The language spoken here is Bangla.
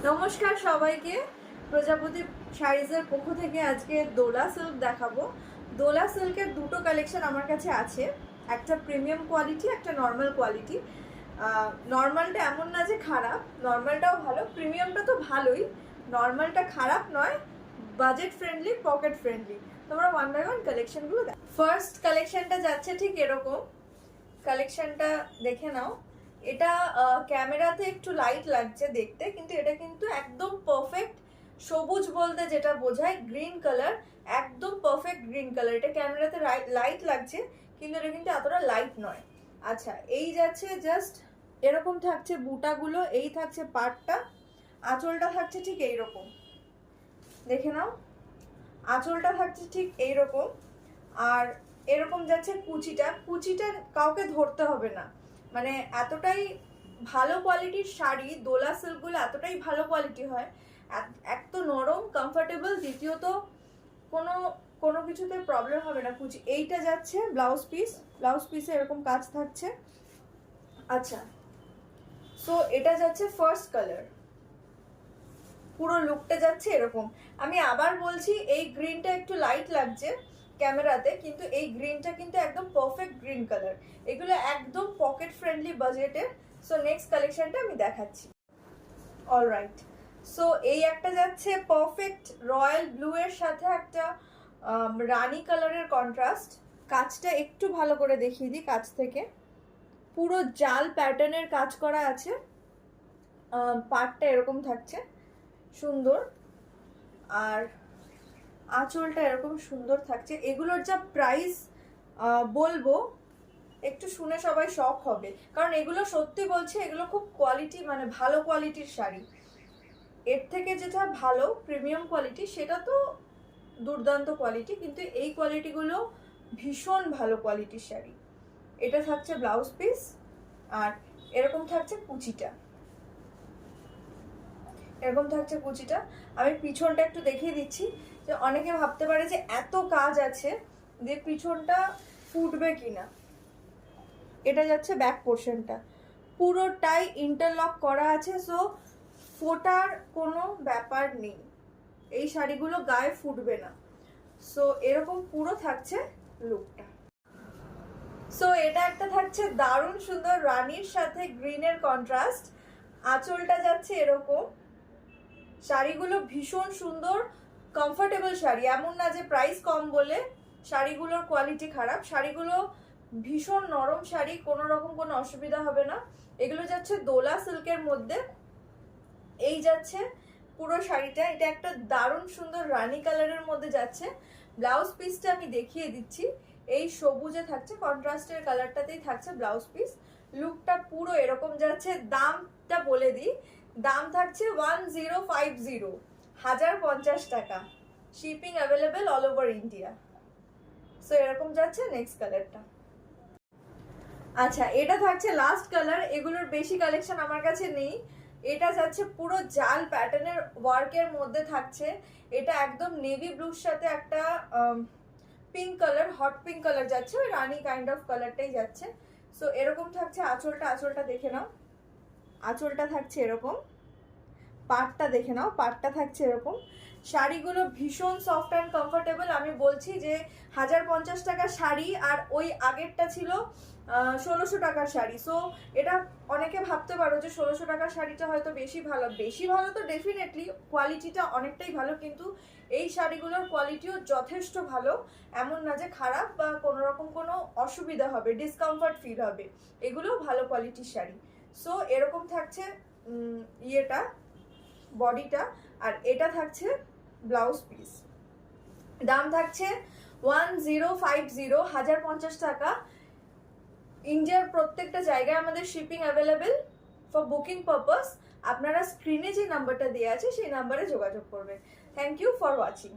নমস্কার সবাইকে। প্রজাপতি শাড়িজের পক্ষ থেকে আজকে দোলা সিল্ক দেখাবো। দোলা সিল্কের দুটো কালেকশন আমার কাছে আছে, একটা প্রিমিয়াম কোয়ালিটি, একটা নর্মাল কোয়ালিটি। নর্মালটা এমন না যে খারাপ, নর্মালটাও ভালো, প্রিমিয়ামটা তো ভালোই, নর্মালটা খারাপ নয়, বাজেট ফ্রেন্ডলি, পকেট ফ্রেন্ডলি। তোমরা ওয়ান বাই ওয়ান কালেকশনগুলো দেখো। ফার্স্ট কালেকশনটা যাচ্ছে ঠিক এরকম, কালেকশনটা দেখে নাও। এটা ক্যামেরাতে একটু লাইট লাগছে দেখতে, কিন্তু এটা কিন্তু একদম পারফেক্ট সবুজ বলতে যেটা বোঝায় গ্রিন কালার, একদম পারফেক্ট গ্রিন কালার। এটা ক্যামেরাতে লাইট লাগছে, কিন্তু এটা কিন্তু এতটা লাইট নয়। আচ্ছা, এই যাচ্ছে জাস্ট এরকম থাকছে বুটাগুলো, এই থাকছে পাটটা, আঁচলটা থাকছে ঠিক এইরকম, দেখে নাও। আঁচলটা থাকছে ঠিক এইরকম, আর এরকম যাচ্ছে কুচিটা কাউকে ধরতে হবে না, মানে এতটাই ভালো কোয়ালিটির শাড়ি। দোলা সিল্কগুলো এতটাই ভালো কোয়ালিটি হয়, এক তো নরম কমফোর্টেবল, দ্বিতীয়ত কোনো কোনো কিছুতে প্রবলেম হবে না। কুচি এইটা যাচ্ছে ব্লাউজ পিসে এরকম কাজ থাকছে। আচ্ছা, সো এটা যাচ্ছে ফার্স্ট কালার, পুরো লুকটা যাচ্ছে এরকম। আমি আবার বলছি, এই গ্রিনটা একটু লাইট লাগছে ক্যামেরাতে, কিন্তু এই গ্রিনটা কিন্তু একদম পারফেক্ট গ্রিন কালার। এগুলো একদম পকেট ফ্রেন্ডলি বাজেটের। সো নেক্সট কালেকশনটা আমি দেখাচ্ছি। অলরাইট, সো এই একটা যাচ্ছে পারফেক্ট রয়্যাল ব্লু এর সাথে একটা রানী কালারের কন্ট্রাস্ট। কাজটা একটু ভালো করে দেখিয়ে দিই কাছ থেকে। পুরো জাল প্যাটার্নের কাজ করা আছে, পাটটা এরকম থাকছে সুন্দর, আর আঁচলটা এরকম সুন্দর থাকছে। এগুলোর যা প্রাইস বলবো, একটু শুনে সবাই শক হবে, কারণ এগুলো সত্যি বলছে, এগুলো খুব কোয়ালিটি, মানে ভালো কোয়ালিটির শাড়ি। এর থেকে যেটা ভালো প্রিমিয়াম কোয়ালিটি, সেটা তো দুর্দান্ত কোয়ালিটি, কিন্তু এই কোয়ালিটিগুলো ভীষণ ভালো কোয়ালিটির শাড়ি। এটা থাকছে ব্লাউজ পিস, আর এরকম থাকছে কুচিটা, এরকম থাকছে কুচিটা। আমি পিছনটা একটু দেখিয়ে দিচ্ছি, যে অনেকে ভাবতে পারে যে এত কাজ আছে যে পিছনটা ফুটবে কিনা। এটা যাচ্ছে ব্যাক পোর্শনটা, পুরোটাই ইন্টারলক করা আছে, সো ফোটার কোনো ব্যাপার নেই, এই শাড়িগুলো গায়ে ফুটবে না। সো এরকম পুরো থাকছে লুকটা। সো এটা একটা থাকছে দারুণ সুন্দর রানীর সাথে গ্রিনের কন্ট্রাস্ট। আঁচলটা যাচ্ছে এরকম। শাড়িগুলো ভীষণ সুন্দর, কমফোর্টেবল শাড়ি, এমন না যে প্রাইস কম বলে শাড়িগুলোর কোয়ালিটি খারাপ। শাড়িগুলো ভীষণ নরম শাড়ি, কোনো রকম কোনো অসুবিধা হবে না। এগুলো যাচ্ছে দোলা সিল্কের মধ্যে। এই যাচ্ছে পুরো শাড়িটা, এটা একটা দারুণ সুন্দর রানী কালারের মধ্যে যাচ্ছে। ব্লাউজ পিসটা আমি দেখিয়ে দিচ্ছি, এই সবুজে থাকছে, কন্ট্রাস্টের কালারটাতেই থাকছে ব্লাউজ পিস। লুকটা পুরো এরকম যাচ্ছে। দামটা বলে দিই, দাম থাকছে 1050, 1050 টাকা, shipping available all over India. So এরকম যাচ্ছে নেক্সট কালারটা। আচ্ছা, এটা থাকছে লাস্ট কালার, এগুলোর বেশি কালেকশন আমার কাছে নেই। এটা যাচ্ছে পুরো জাল প্যাটার্নের ওয়ার্কের মধ্যে থাকছে। এটা একদম নেভি ব্লুর সাথে একটা pink colour, hot pink colour যাচ্ছে, ওই রানী কাইন্ড অফ কালারটাই যাচ্ছে। সো এরকম থাকছে আঁচলটা দেখে নাও। আঁচলটা থাকছে এরকম, পাটটা দেখে নাও, পাটটা থাকছে এরকম। শাড়িগুলো ভীষণ সফট অ্যান্ড কমফোর্টেবল। আমি বলছি যে 1050 টাকার শাড়ি, আর ওই আগেরটা ছিল 1600 টাকার শাড়ি। সো এটা অনেকে ভাবতে পারো যে 1600 টাকার শাড়িটা হয়তো বেশি ভালো তো ডেফিনেটলি কোয়ালিটিটা অনেকটাই ভালো, কিন্তু এই শাড়িগুলোর কোয়ালিটিও যথেষ্ট ভালো, এমন না যে খারাপ বা কোনো রকম কোনো অসুবিধা হবে, ডিসকমফর্ট ফিল হবে। এগুলোও ভালো কোয়ালিটির শাড়ি। সো এরকম থাকছে ইয়েটা, বডিটা, আর এটা থাকছে ব্লাউজ পিস। দাম থাকছে 1050, 1050 টাকা। ইন্ডিয়ার প্রত্যেকটা জায়গায় আমাদের shipping available. For booking purpose আপনারা স্ক্রিনে যে নাম্বারটা দেওয়া আছে সেই নাম্বারে যোগাযোগ করবেন। Thank you for watching.